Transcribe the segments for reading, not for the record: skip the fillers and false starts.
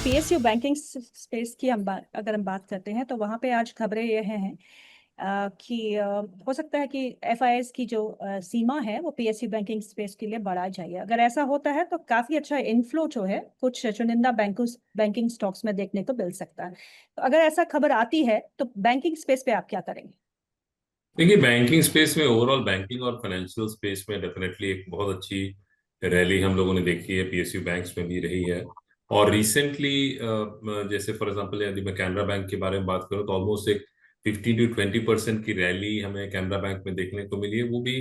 PSU banking space की अगर हम बात करते हैं तो वहाँ पे आज खबरें ये हैं कि हो सकता है कि एफआईएस की जो सीमा है वो पीएसयू बैंकिंग स्पेस के लिए बढ़ा जाए। अगर ऐसा होता है तो काफी अच्छा इनफ्लो जो है कुछ चुनिंदा बैंकिंग स्टॉक्स में देखने को मिल सकता है। तो अगर ऐसा खबर आती है तो बैंकिंग स्पेस पे आप क्या करेंगे? देखिए, बैंकिंग स्पेस में ओवरऑल बैंकिंग और फाइनेंशियल स्पेस में डेफिनेटली एक बहुत अच्छी रैली हम लोगों ने देखी है, पीएसयू बैंक्स में भी रही है। और रिसेंटली जैसे फॉर एग्जांपल यदि मैं कैनरा बैंक के बारे में बात करूं तो ऑलमोस्ट एक 15 to 20% की रैली हमें कैनरा बैंक में देखने को मिली है, वो भी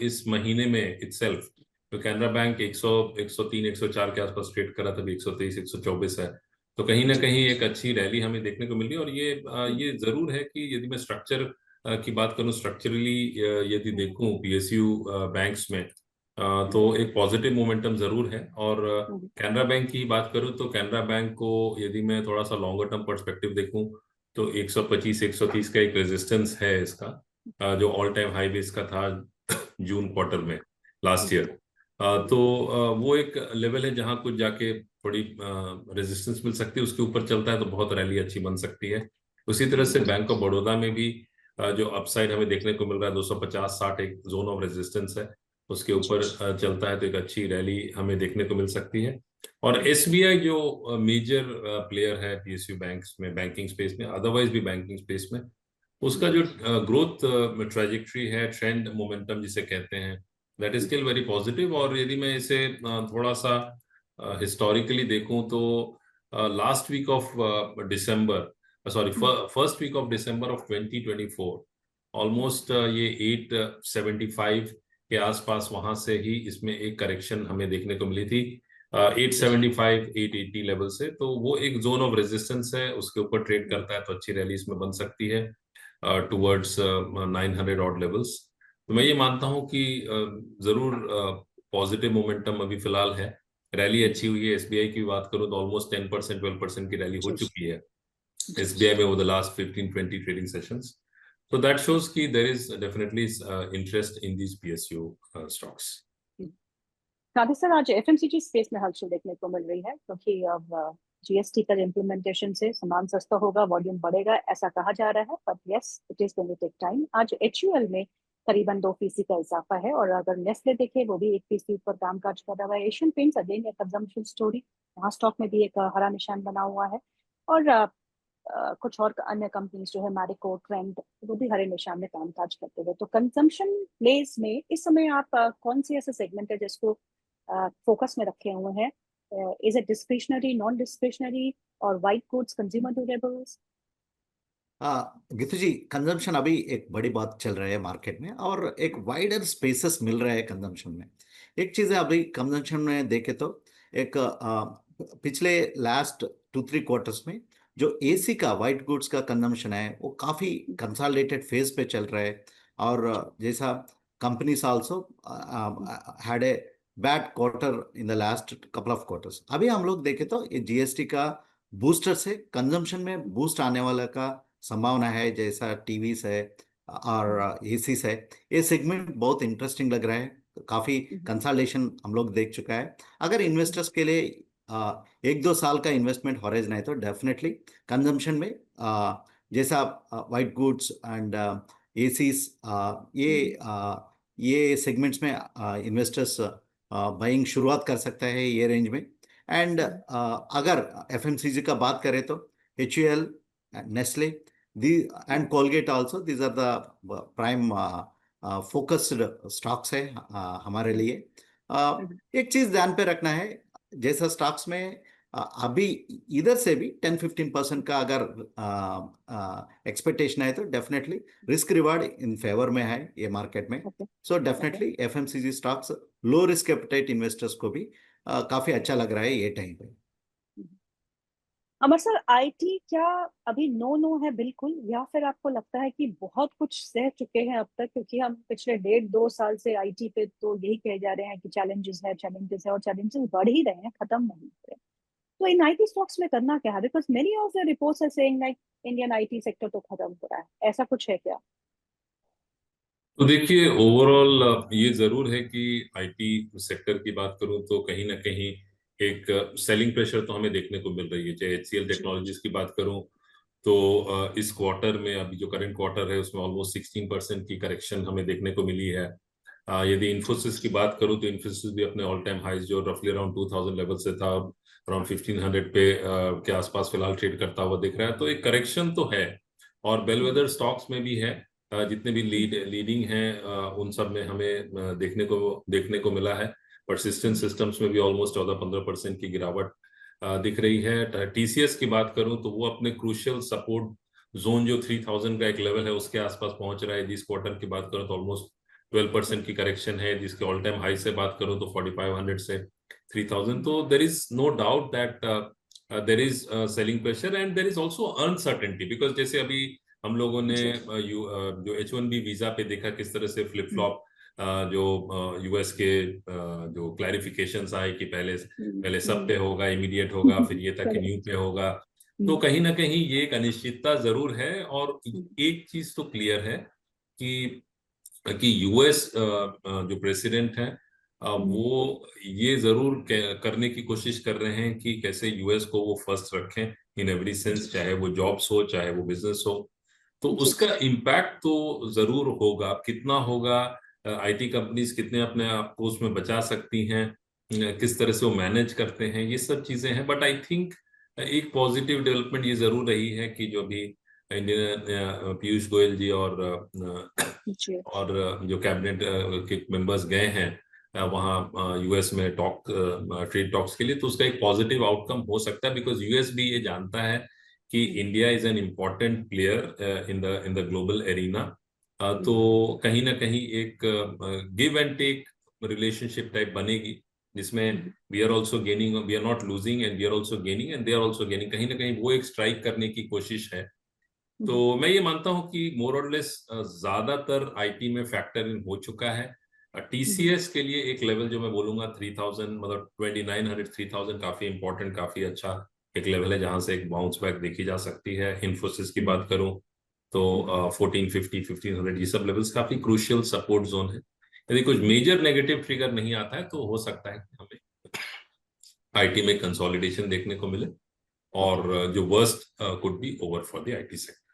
इस महीने में इटसेल्फ। तो कैनरा बैंक 103 104 के आसपास ट्रेड करा, तभी 123 124 है। तो कहीं ना कहीं एक अच्छी रैली हमें देखने को मिली। और ये जरूर है कि यदि मैं स्ट्रक्चर की बात करूं, स्ट्रक्चरली यदि देखूं पीएसयू बैंक्स में, तो एक पॉजिटिव मोमेंटम जरूर है। और कैनरा बैंक की बात करूं तो कैनरा बैंक को यदि मैं थोड़ा सा लॉन्गर टर्म पर्सपेक्टिव देखूं तो 125 130 का एक रेजिस्टेंस है इसका, जो ऑल टाइम हाई बेस का था जून क्वार्टर में लास्ट ईयर। तो वो एक लेवल है जहां कुछ जाके थोड़ी रेजिस्टेंस मिल सकती है, उसके ऊपर चलता है तो बहुत रैली अच्छी बन सकती है। उसी तरह से बैंक ऑफ बड़ौदा में भी जो अपसाइड हमें देखने को मिल रहा है, 250-60 एक जोन ऑफ रेजिस्टेंस है, उसके ऊपर चलता है तो एक अच्छी रैली हमें देखने को मिल सकती है। और एसबीआई जो मेजर प्लेयर है पीएसयू बैंक्स में, बैंकिंग स्पेस में, अदरवाइज भी बैंकिंग स्पेस में, उसका जो ग्रोथ ट्रेजेक्ट्री है, ट्रेंड मोमेंटम जिसे कहते हैं, that is still very positive. और यदि मैं इसे थोड़ा सा हिस्टोरिकली देखूं तो last week of December, sorry first week of December of 2024, almost ये 875 के आसपास, वहां से ही इसमें एक करेक्शन हमें देखने को मिली थी, 875 880 लेवल से। तो वो एक जोन ऑफ रेजिस्टेंस है, उसके ऊपर ट्रेड करता है तो अच्छी रैली इसमें बन सकती है टुवर्ड्स 900 ऑड लेवल्स। तो मैं ये मानता हूं कि जरूर पॉजिटिव मोमेंटम अभी फिलहाल है। रैली अच्छी हुई है। एसबीआई की बात करूं तो ऑलमोस्ट 10% 12% की रैली हो चुकी है एसबीआई में over the last 15-20 trading sessions. So that shows कि there is definitely interest in these PSU stocks. Rajasthan आज एफएमसीजी स्पेस में हलचल देखने को मिल रही है, क्योंकि अब जीएसटी का इम्प्लीमेंटेशन से सामान सस्ता होगा, वॉल्यूम बढ़ेगा, ऐसा कहा जा रहा है। But yes, it is going to take time. आज एचयूएल में करीबन 2% का इजाफा है, और अगर नेस्ले देखे वो भी 1% पर कामकाज कर रहा है। एशियन पेंट्स अगेन एक कंजम्पशन स्टोरी, यहाँ स्टॉक में भी एक हरा निशान बना हुआ है। और कुछ और अन्य कंपनीज जो है, मैरिको, ट्रेंड, वो भी हरे निशान में कामकाज करते हुए। तो कंजम्पशन प्लेस में इस समय आप कौन सी ऐसे सेगमेंट है जिसको फोकस में रखे हुए हैं? Is it discretionary, non discretionary, और white goods, consumer durables? Geetu ji, consumption अभी एक बड़ी बात चल रहा है मार्केट में, और एक वाइडर स्पेसेस मिल रहा है कंजम्पशन में। एक चीज है, अभी कंजम्पशन में देखे तो एक पिछले लास्ट 2-3 क्वार्टर्स में जो एसी का वाइट गुड्स का कंजम्पशन है वो काफी कंसोलिडेटेड फेज पे चल रहा है। और जैसा companies also had a bad quarter in the last couple of quarters. अभी हम लोग देखें तो ये जीएसटी का बूस्टर से कंजम्पशन में बूस्ट आने वाला का संभावना है, जैसा टीवीज है और एसीस है। ये सेगमेंट बहुत इंटरेस्टिंग लग रहा है, काफी कंसोलिडेशन हम लोग देख चुका है। अगर इन्वेस्टर्स के लिए 1-2 साल का इन्वेस्टमेंट हॉराइजन है तो डेफिनेटली कंजम्पशन में जैसा वाइट गुड्स एंड एसीस, ये सेगमेंट्स में इन्वेस्टर्स बाइंग शुरुआत कर सकता है ये रेंज में। एंड अगर एफएमसीजी का बात करें तो एचयूएल, नेस्ले, दी and Colgate also, these are the prime focused stocks है हमारे लिए। एक चीज ध्यान पे रखना है, जैसा स्टॉक्स में अभी इधर से भी 10-15% का अगर एक्सपेक्टेशन है तो definitely risk reward in favour में है ये मार्केट में। So definitely FMCG stocks low risk appetite investors को भी काफी अच्छा लग रहा है ये टाइम पे। अमर सर, आईटी क्या अभी नो नो है बिल्कुल, या फिर आपको लगता है कि बहुत कुछ सह चुके हैं अब तक? क्योंकि हम पिछले 1.5-2 साल से आईटी पे तो यही कहे जा रहे हैं कि चैलेंजेस है, और चैलेंजेस बढ़ ही रहे हैं, खत्म नहीं हो रहे। तो इन आईटी स्टॉक्स में करना क्या है? Because many of the reports are saying like Indian IT sector तो खत्म हो रहा है, ऐसा कुछ है क्या? तो देखिए, ओवरऑल ये जरूर है कि आईटी सेक्टर की बात करूं तो कहीं ना कहीं एक सेलिंग प्रेशर तो हमें देखने को मिल रही है। चाहे HCL जी टेक्नोलॉजीज की बात करूं तो इस क्वार्टर में, अभी जो करंट क्वार्टर है उसमें ऑलमोस्ट 16% की करेक्शन हमें देखने को मिली है। यदि जी इन्फोसिस की बात करूं तो इन्फोसिस भी अपने ऑल टाइम हाइज जो रफली अराउंड 2000 लेवल से था, अराउंड 1500 पे के आसपास फिलहाल ट्रेड करता हुआ दिख रहा है। तो एक करेक्शन तो है, और बेलवेदर स्टॉक्स में भी है। जितने भी लीडिंग हैं उन सब में हमें देखने को मिला है। परसिस्टेंट सिस्टम्स में भी ऑलमोस्ट 14-15% की गिरावट दिख रही है। TCS की बात करूं तो वो अपने क्रूशियल सपोर्ट जोन जो 3000 का एक लेवल है उसके आसपास पहुंच रहा है। जिस क्वार्टर की बात करूं तो ऑलमोस्ट 12% की करेक्शन है। जिसके ऑल टाइम हाई से बात करूं तो 4500 से 3000। तो there is no doubt that there is selling pressure and there is also uncertainty, because जैसे अभी हम लोगों ने जी जो H1B वीजा पे देखा किस तरह से फ्लिप फ्लॉप जो US के जो क्लैरिफिकेशंस आए कि पहले सब पे होगा, इमीडिएट होगा, फिर ये था कि न्यू पे होगा। तो कहीं ना कहीं ये एक अनिश्चितता जरूर है। और एक चीज तो क्लियर है कि US जो प्रेसिडेंट है वो ये जरूर करने की कोशिश कर रहे हैं कि कैसे US को वो फर्स्ट रखें इन एवरी सेंस, चाहे वो जॉब्स हो चाहे वो बिजनेस हो। तो जी उसका इम्पैक्ट तो जरूर होगा। कितना होगा, IT कंपनीज कितने अपने आप को उसमें बचा सकती हैं, किस तरह से वो मैनेज करते हैं, ये सब चीजें हैं। बट आई थिंक एक पॉजिटिव डेवलपमेंट ये जरूर रही है कि जो भी इंडियन पीयूष गोयल जी जी और जो कैबिनेट के मेंबर्स गए हैं वहाँ US में ट्रेड टॉक्स के लिए, तो उसका एक पॉजिटिव आउटकम हो सकता है। बिकॉज US भी ये जानता है कि India is an important player in the global arena. तो कहीं ना कहीं एक give and take relationship type बनेगी, जिसमें we are also gaining, we are not losing and we are also gaining and they are also gaining. कहीं ना कहीं वो एक स्ट्राइक करने की कोशिश है। तो मैं ये मानता हूं कि मोर और लेस ज्यादातर IT में फैक्टर इन हो चुका है। TCS के लिए एक लेवल जो मैं बोलूंगा 3000, मतलब 2900 3000 काफी इंपॉर्टेंट, काफी अच्छा एक लेवल है जहां से एक बाउंस बैक देखी जा सकती है। इन्फोसिस की बात करूं तो 1450 1500 ये सब लेवल्स काफी क्रूशियल सपोर्ट जोन है। यदि कुछ मेजर नेगेटिव ट्रिगर नहीं आता है तो हो सकता है कि हमें IT में कंसोलिडेशन देखने को मिले, और जो worst could be over for the IT sector.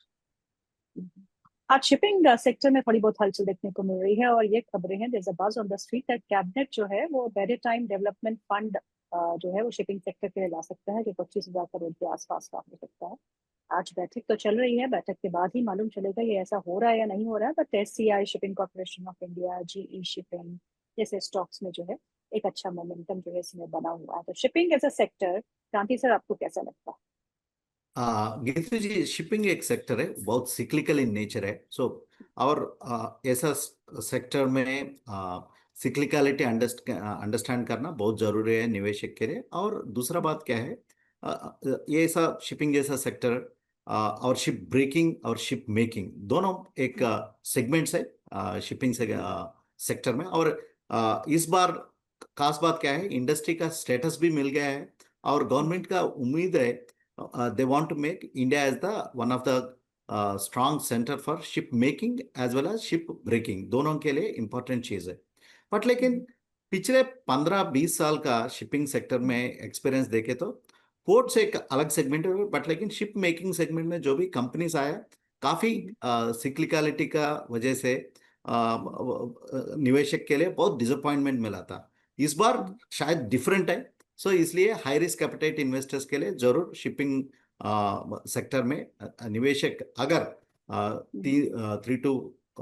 आज शिपिंग सेक्टर में थोड़ी बहुत हलचल देखने को मिल रही है और ये खबरें हैं, there's a buzz on the street that cabinet जो है वो मैरीटाइम डेवलपमेंट फंड जो है वो शिपिंग सेक्टर के लिए ला सकता है, जो 25,000 करोड़ के आसपास का हो सकता है। आज बैठक तो चल रही है, बैठक के बाद ही मालूम चलेगा ये ऐसा हो रहा है या नहीं हो रहा है। But SCI, shipping corporation of India, GE shipping जैसे स्टॉक्स में जो है एक अच्छा मोमेंटम जो है इसमें बना हुआ है। तो शिपिंग एज अ सेक्टर, क्रांति सर आपको कैसा लगता है? गीतू जी, शिपिंग एक सेक्टर है, बहुत सिक्लिकल इन नेचर है। सो और ऐसा सेक्टर में सिक्लिकलिटी अंडरस्टैंड करना बहुत जरूरी है निवेशक के लिए। और दूसरा बात क्या है, ये ऐसा शिपिंग जैसा सेक्टर और शिप ब्रेकिंग और शिप मेकिंग दोनों एक सेगमेंट्स है शिपिंग सेक्टर में। और इस बार खास बात क्या है, इंडस्ट्री का स्टेटस भी मिल गया है और गवर्नमेंट का उम्मीद है they want to make India as the one of the strong center for ship making as well as ship breaking, दोनों के लिए important चीज है। बट लेकिन पिछले 15-20 साल का शिपिंग सेक्टर में एक्सपीरियंस देखे तो पोर्ट्स एक अलग सेगमेंट है, बट लेकिन शिप मेकिंग सेगमेंट में जो भी कंपनीज आया काफी सिक्लिकलिटी का वजह से निवेशक के लिए बहुत डिसअपॉइंटमेंट मिला था। इस बार शायद डिफरेंट है। सो इसलिए हाई रिस्क एपेटाइट इन्वेस्टर्स के लिए जरूर शिपिंग सेक्टर में निवेशक अगर 3 to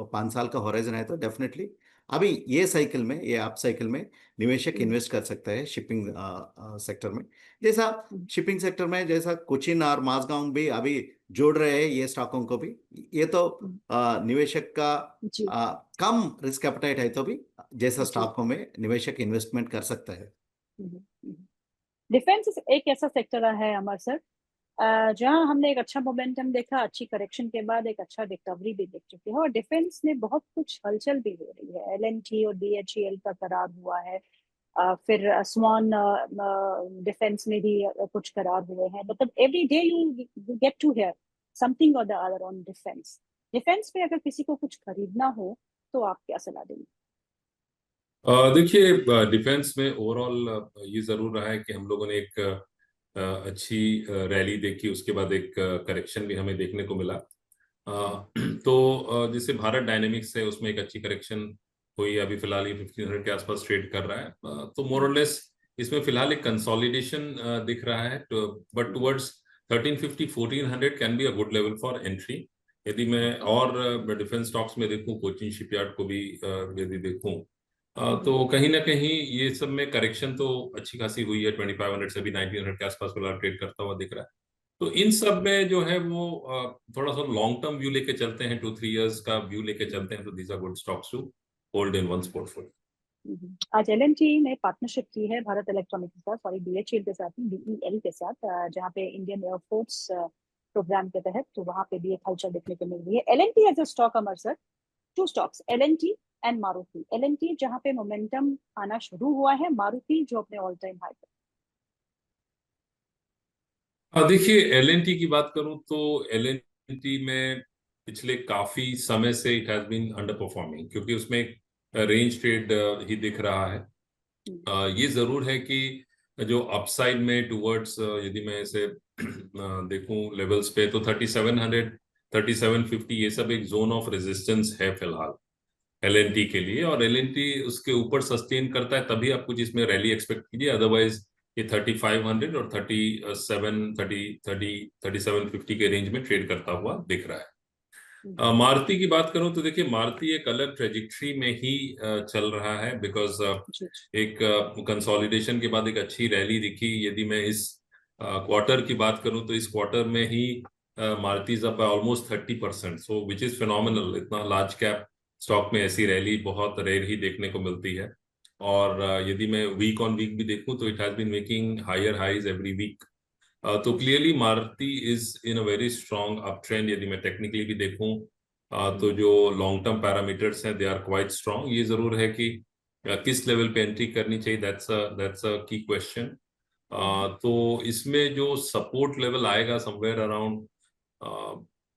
5 साल का होराइजन है तो डेफिनेटली अभी ये साइकिल में, ये अप साइकिल में निवेशक इन्वेस्ट कर सकता है शिपिंग सेक्टर में। जैसा शिपिंग सेक्टर में जैसा कोचिन और माजगांव भी अभी जोड़ रहे हैं ये स्टॉकों को भी, ये तो निवेशक का कम रिस्क एपेटाइट है तो भी जैसा स्टॉकों में निवेशक इन्वेस्टमेंट कर सकता है। डिफेंस एक ऐसा सेक्टर है अमर सर जहां हमने एक अच्छा मोमेंटम देखा, अच्छी करेक्शन के बाद एक अच्छा रिकवरी भी देख चुके हैं, और डिफेंस में बहुत कुछ हलचल भी हो रही है। LNT और BHEL का करार हुआ है, फिर स्वान डिफेंस में भी कुछ करार हुए हैं। मतलब every day you get to hear something और the other on defence. Defence में अगर किसी को कुछ खरीदना हो तो आप क्या सलाह देंगे? देखिए, डिफेंस में ओवरऑल ये जरूर रहा है कि हम लोगों ने एक अच्छी रैली देखी, उसके बाद एक करेक्शन भी हमें देखने को मिला। तो जैसे भारत डायनेमिक्स है, उसमें एक अच्छी करेक्शन हुई। अभी फिलहाल ये 1500 के आसपास ट्रेड कर रहा है। तो मोर और लेस इसमें फिलहाल एक कंसोलिडेशन दिख रहा है, but towards 1350 1400 can be a good level for entry. यदि मैं और डिफेंस स्टॉक्स में देखूं, कोचिन शिपयार्ड को भी यदि देखूं, तो कहीं ना कहीं ये सब में करेक्शन तो अच्छी खासी हुई है। 2500 से भी 1900 के आसपास फिलहाल ट्रेड करता हुआ दिख रहा है। तो इन सब में जो है वो थोड़ा सा लॉन्ग टर्म व्यू लेके चलते हैं, 2-3 years का व्यू लेके चलते हैं, तो these are good stocks to hold in one's portfolio. आज एलएनटी ने पार्टनरशिप की है भारत इलेक्ट्रॉनिक्स के साथ, सॉरी बीएचईएल के साथ, बीईएल के साथ, जहाँ पे इंडियन एयरफोर्स प्रोग्राम के तहत, तो वहाँ पे भी एक हलचल देखने को मिल रही है। L and T as a stock, Amar sir, two stocks, L and T and Maruti. L and T जहाँ पे मोमेंटम आना शुरू हुआ है, मारुति जो अपने ऑल टाइम हाई देखिए, एलएनटी की बात करूं तो एलएनटी में पिछले काफी समय से it has been underperforming, क्योंकि उसमें एक रेंज ट्रेड ही दिख रहा है। ये जरूर है कि जो अपसाइड में टुवर्ड्स, यदि मैं इसे देखूं लेवल्स पे, तो 3700 3750 ये सब एक जोन ऑफ रेजिस्टेंस है फिलहाल एलएनटी के लिए। और एलएनटी उसके ऊपर सस्टेन करता है तभी आप कुछ इसमें रैली एक्सपेक्ट कीजिए, अदरवाइज ये 3500 और 3750 के रेंज में ट्रेड करता हुआ दिख रहा है। मारुति की बात करूं तो देखिए, मारुति एक अलग ट्रेजेक्ट्री में ही चल रहा है, बिकॉज एक कंसोलिडेशन के बाद एक अच्छी रैली दिखी। यदि मैं इस क्वार्टर की बात करूं तो इस क्वार्टर में ही Maruti is up almost 30%, so which is phenomenal. इतना लार्ज कैप स्टॉक में ऐसी रैली बहुत रेयर ही देखने को मिलती है। और यदि मैं वीक ऑन वीक भी देखूं तो it has been making higher highs every week. तो clearly Maruti is in a very strong up trend. यदि मैं टेक्निकली भी देखूं तो जो लॉन्ग टर्म पैरामीटर्स हैं, दे आर क्वाइट स्ट्रॉन्ग। ये जरूर है कि किस लेवल पे एंट्री करनी चाहिए, दैट्स अ की क्वेश्चन। तो इसमें जो सपोर्ट लेवल आएगा समवेयर अराउंड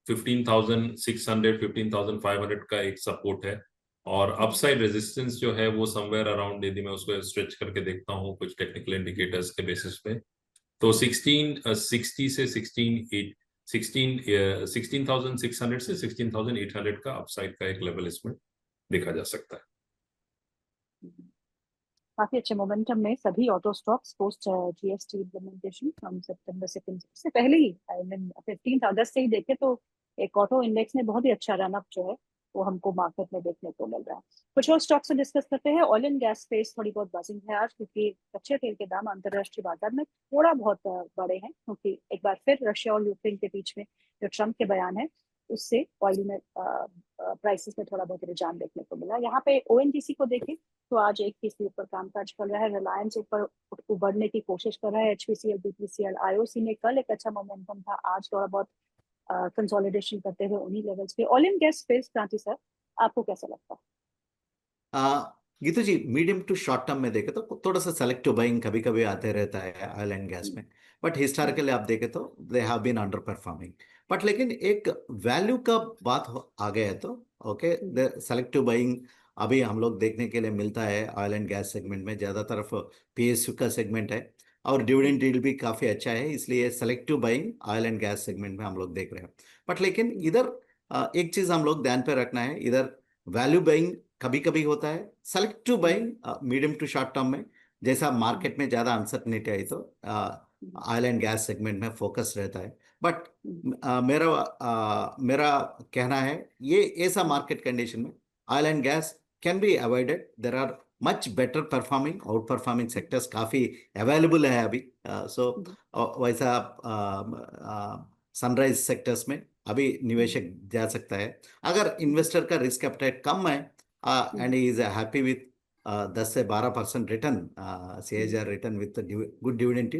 15,600 15,500 का एक सपोर्ट है। और अपसाइड रेजिस्टेंस जो है वो समवेयर अराउंड, यदि मैं उसको स्ट्रेच करके देखता हूँ कुछ टेक्निकल इंडिकेटर्स के बेसिस पे, तो 1660 से 16,600 से 16,800 का अपसाइड का एक लेवल इसमें देखा जा सकता है। काफी अच्छे मोमेंटम में सभी auto stocks post GST implementation from September से पहले ही, आई मीन 15 अगस्त से ही देखे तो एक ऑटो इंडेक्स में बहुत ही अच्छा रनअप जो है वो हमको मार्केट में देखने को मिल रहा है। कुछ और स्टॉक्स से डिस्कस करते हैं। ऑयल एंड गैस स्पेस थोड़ी बहुत बजिंग है आज, क्योंकि कच्चे तेल के दाम अंतर्राष्ट्रीय बाजार में थोड़ा बहुत बढ़े हैं, क्योंकि एक बार फिर रशिया और यूक्रेन के बीच में जो ट्रम्प के बयान है उससे ऑयल में प्राइसेस में थोड़ा बहुत रुझान देखने को मिला। यहाँ पे ओएनजीसी को देखें तो आज एक पीस के ऊपर कामकाज कर रहा है। रिलायंस ऊपर उबरने की कोशिश कर रहा है, एचपीसीएल, बीपीसीएल, आईओसी ने कल एक अच्छा मोमेंटम था, आज थोड़ा बहुत कंसोलिडेशन करते हुए उन्हीं लेवल्स पे। ऑयल एंड गैस स्पेस, क्रांति सर, आपको कैसा लगता है? गीतू जी, मीडियम टू शॉर्ट टर्म में देखे तो थोड़ा सा सेलेक्टिव बाइंग कभी कभी आते रहता है ऑयल एंड गैस में, बट हिस्टोरिकली आप देखे तो they have been underperforming. But लेकिन एक वैल्यू का बात आ गया है तो ओके, सेलेक्टिव बाइंग अभी हम लोग देखने के लिए मिलता है ऑयल एंड गैस सेगमेंट में। ज़्यादा तरफ पीएसयू का सेगमेंट है और डिविडेंड डील भी काफ़ी अच्छा है, इसलिए selective buying oil and gas segment में हम लोग देख रहे हैं। बट लेकिन इधर एक चीज़ हम लोग ध्यान पे रखना है, इधर वैल्यू बाइंग कभी कभी होता है, selective buying medium to short term में। जैसा मार्केट में ज़्यादा अनसर्टनिटी आई तो ऑयल एंड गैस सेगमेंट में फोकस रहता है। बट मेरा कहना है ये ऐसा मार्केट कंडीशन में oil and gas can be avoided. There are much better performing, outperforming sectors काफ़ी अवेलेबल है अभी। सो वैसा सनराइज सेक्टर्स में अभी निवेशक जा सकता है। अगर इन्वेस्टर का रिस्क एपेटाइट कम है and he is happy with 10 से 12% return, CAGR return with good dividend,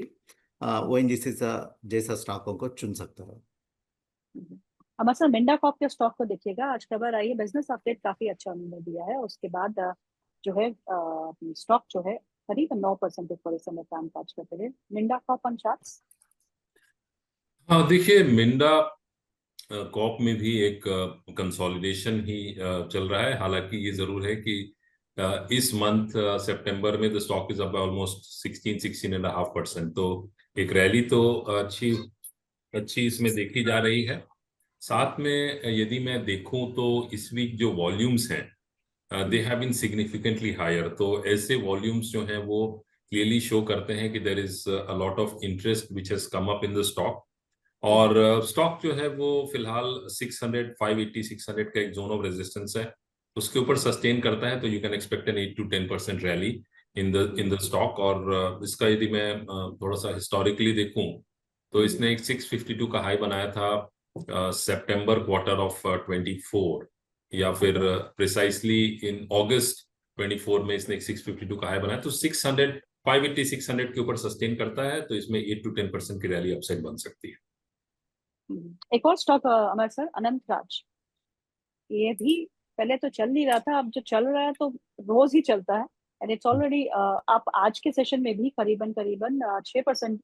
ONGC जैसा स्टॉकों को चुन सकता है। हमारे साथ मिंडा कॉप के स्टॉक को देखिएगा, आज खबर आई है, बिजनेस अपडेट काफी अच्छा उन्होंने दिया है, उसके बाद जो है स्टॉक जो है करीब 9% ऊपर इस समय कामकाज करते हुए। Minda corp on charts. हाँ, देखिए, मिंडा कॉप में भी एक कंसोलिडेशन ही चल रहा है। हालांकि ये जरूर है कि इस मंथ सितंबर में the stock is up almost 16.5%। तो एक रैली तो अच्छी अच्छी इसमें देखी जा रही है। साथ में यदि मैं देखूं तो इस वीक जो वॉल्यूम्स हैं they have been significantly higher. तो ऐसे वॉल्यूम्स जो हैं वो क्लियरली शो करते हैं कि there is a lot of interest which has come up in the stock. और स्टॉक जो है वो फिलहाल 600 580 600 का एक जोन ऑफ रेजिस्टेंस है, उसके ऊपर सस्टेन करता है तो you can expect an 8 to 10% rally in the stock. और इसका यदि मैं थोड़ा सा हिस्टोरिकली देखूं तो इसने एक 652 का हाई बनाया था सितंबर क्वार्टर ऑफ 24, या फिर प्रिसाइसली इन अगस्त 24 में इसने एक 652 का हाई बनाया। तो 600 580 600 के ऊपर सस्टेन करता है तो इसमें 8 to 10% की रैली अपसाइड बन सकती है। एक और स्टॉक अमर सर, अनंत राज, ये भी पहले तो चल नहीं रहा था, अब जो चल रहा है तो रोज ही चलता है। एंड इट्स ऑलरेडी, आप आज के सेशन में भी करीबन करीबन 6%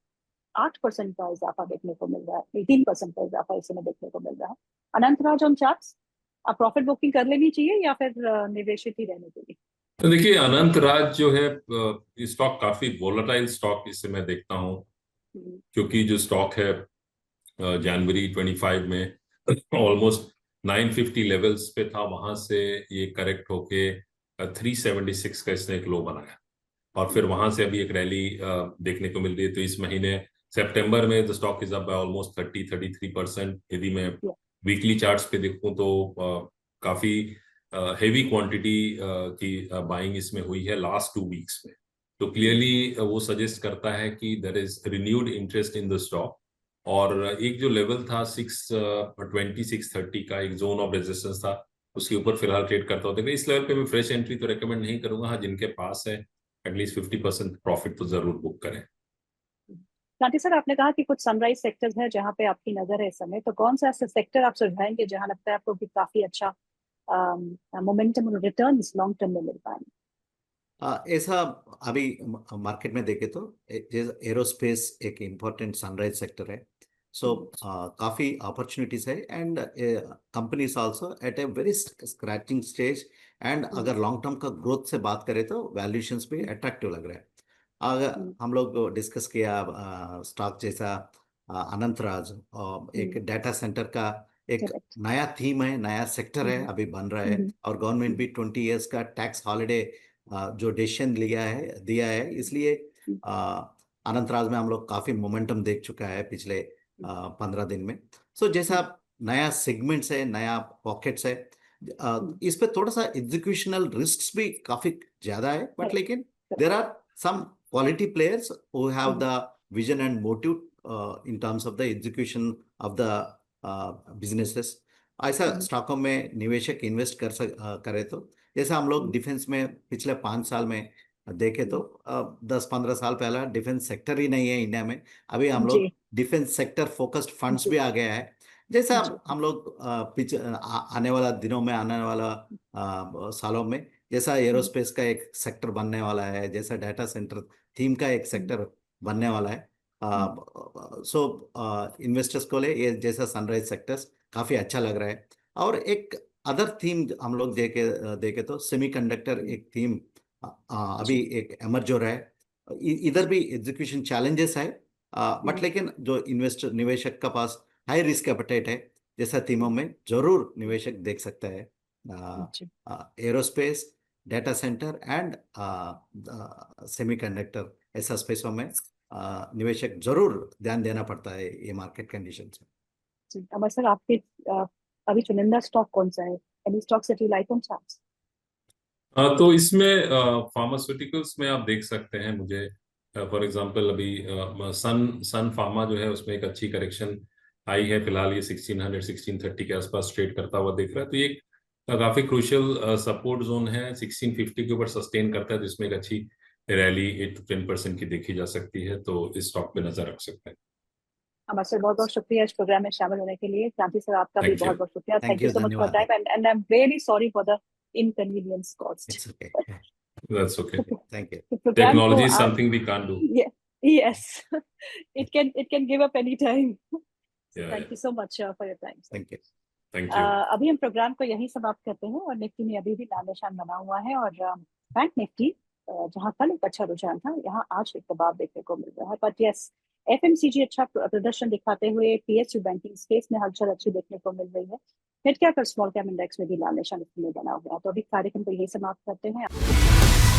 8% का इजाफा देखने को मिल रहा है, 18% का इजाफा इसमें देखने को मिल रहा है। अनंत राज ऑन चार्ट्स, आप प्रॉफिट बुकिंग कर लेनी चाहिए या फिर निवेशित ही रहने चाहिए? तो देखिए अनंत राज जो है स्टॉक काफी वोलेटाइल स्टॉक इसे मैं देखता हूँ, क्योंकि जो स्टॉक है जनवरी 25 में ऑलमोस्ट 950 लेवल्स पे था, वहां से ये करेक्ट होके 376 का इसने एक लो बनाया और फिर वहां से अभी एक रैली देखने को मिल रही है। तो इस महीने सितंबर में the stock is up by almost 33%। यदि मैं वीकली चार्ट्स पे देखूं तो काफी हेवी क्वांटिटी की बाइंग इसमें हुई है लास्ट 2 वीक्स में। तो क्लियरली वो सजेस्ट करता है कि there is renewed interest in the stock. और एक जो लेवल था 620 630 का एक जोन ऑफ रेजिस्टेंस था, उसके ऊपर फिलहाल ट्रेड करता होता है। इस लेवल पे मैं फ्रेश एंट्री तो रेकमेंड नहीं करूंगा। हाँ, जिनके पास है एटलीस्ट 50% प्रॉफिट तो जरूर बुक करें। क्रांति सर, आपने कहा कि कुछ सनराइज सेक्टर्स हैं जहां पे आपकी नजर है इस समय, तो कौन सा ऐसा सेक्टर आप सुझाएंगे जहां लगता है आपको कि काफी अच्छा मोमेंटम और रिटर्न्स लॉन्ग टर्म में मिल पाएंगे? ऐसा अभी मार्केट में देखे तो एरोस्पेस एक इम्पोर्टेंट सनराइज सेक्टर है। सो काफी अपॉर्चुनिटीज है and companies also at a very scratching stage. And अगर लॉन्ग टर्म का ग्रोथ से बात करें तो वैल्यूएशंस भी अट्रैक्टिव लग रहा है। अगर हम लोग डिस्कस किया स्टॉक जैसा अनंत राज, एक डाटा सेंटर का एक नया थीम है, नया सेक्टर है, अभी बन रहा है। और गवर्नमेंट भी 20 इयर्स का टैक्स हॉलिडे जो डिसीजन दिया है, इसलिए अनंत राज में हम लोग काफी मोमेंटम देख चुका है पिछले 15 दिन में। सो जैसा नया सेगमेंट्स है, नया पॉकेट्स है, इस पे थोड़ा सा एग्जीक्यूशनल रिस्क्स भी काफी ज्यादा है, बट लेकिन there are some quality players who have the vision and motive in terms of the execution of the businesses। ऐसा स्टॉकों में निवेशक इन्वेस्ट करे तो जैसे हम लोग डिफेंस में पिछले 5 साल में देखे तो 10-15 साल पहला डिफेंस सेक्टर ही नहीं है इंडिया में। अभी हम लोग डिफेंस सेक्टर फोकस्ड फंड्स भी आ गया है। जैसा हम लोग आने वाला दिनों में, आने वाला सालों में जैसा एरोस्पेस का एक सेक्टर बनने वाला है, जैसा डाटा सेंटर थीम का एक सेक्टर बनने वाला है, सो इन्वेस्टर्स को लिए ये जैसा सनराइज सेक्टर्स काफी अच्छा लग रहा है। और एक अदर थीम हम लोग देखे तो सेमीकंडक्टर एक थीम अभी एक एमर्ज हो रहा है। इधर भी एग्जीक्यूशन चैलेंजेस है, बट लेकिन जो निवेशक का पास हाई रिस्क एपेटाइट है, जैसा थीमों में जरूर निवेशक देख सकता है। Aerospace, data centre and semiconductor, ऐसा स्पेसों में निवेशक जरूर ध्यान देना पड़ता है ये मार्केट कंडीशंस में। अमर सर, आपके अभी चुनिंदा स्टॉक कौन सा है? Any stocks that you like on charts? तो इसमें फार्मास्यूटिकल्स में आप देख सकते हैं मुझे फॉर एग्जांपल अभी सन फार्मा जो है उसमें एक अच्छी करेक्शन आई है। फिलहाल ये 1600 1630 के आसपास ट्रेड करता हुआ दिख रहा है। तो ये काफी क्रूशियल सपोर्ट जोन है, 1650 के ऊपर सस्टेन करता है, जिसमें एक अच्छी रैली 8 to 10% की देखी जा सकती है। तो इस स्टॉक पे नजर रख सकते हैं। अमर सर, बहुत बहुत शुक्रिया इस प्रोग्राम में शामिल होने के लिए। क्रांति सर, आपका भी बहुत बहुत शुक्रिया। Thank you so much for time and I am very sorry for the inconvenience caused. It's okay. That's okay. Thank you. Technology is something we can't do. Yes. It can give up any time. Thank you so much for your time. Thank you. Thank you. अभी हम programme को यहीं समाप्त करते हैं और Nifty में अभी भी लाल निशान बना हुआ है और बैंक निफ्टी जहां कल एक अच्छा रुझान था, यहाँ आज एक दबाव देखने को मिल रहा है। बट यस, एफएमसीजी अच्छा प्रदर्शन दिखाते हुए पीएसयू बैंकिंग स्पेस में हलचल अच्छी देखने को मिल रही है। मिड कैप और स्मॉल कैप इंडेक्स में भी लाल निशान इसके लिए बना हुआ है। तो अभी कार्यक्रम को यही समाप्त करते हैं।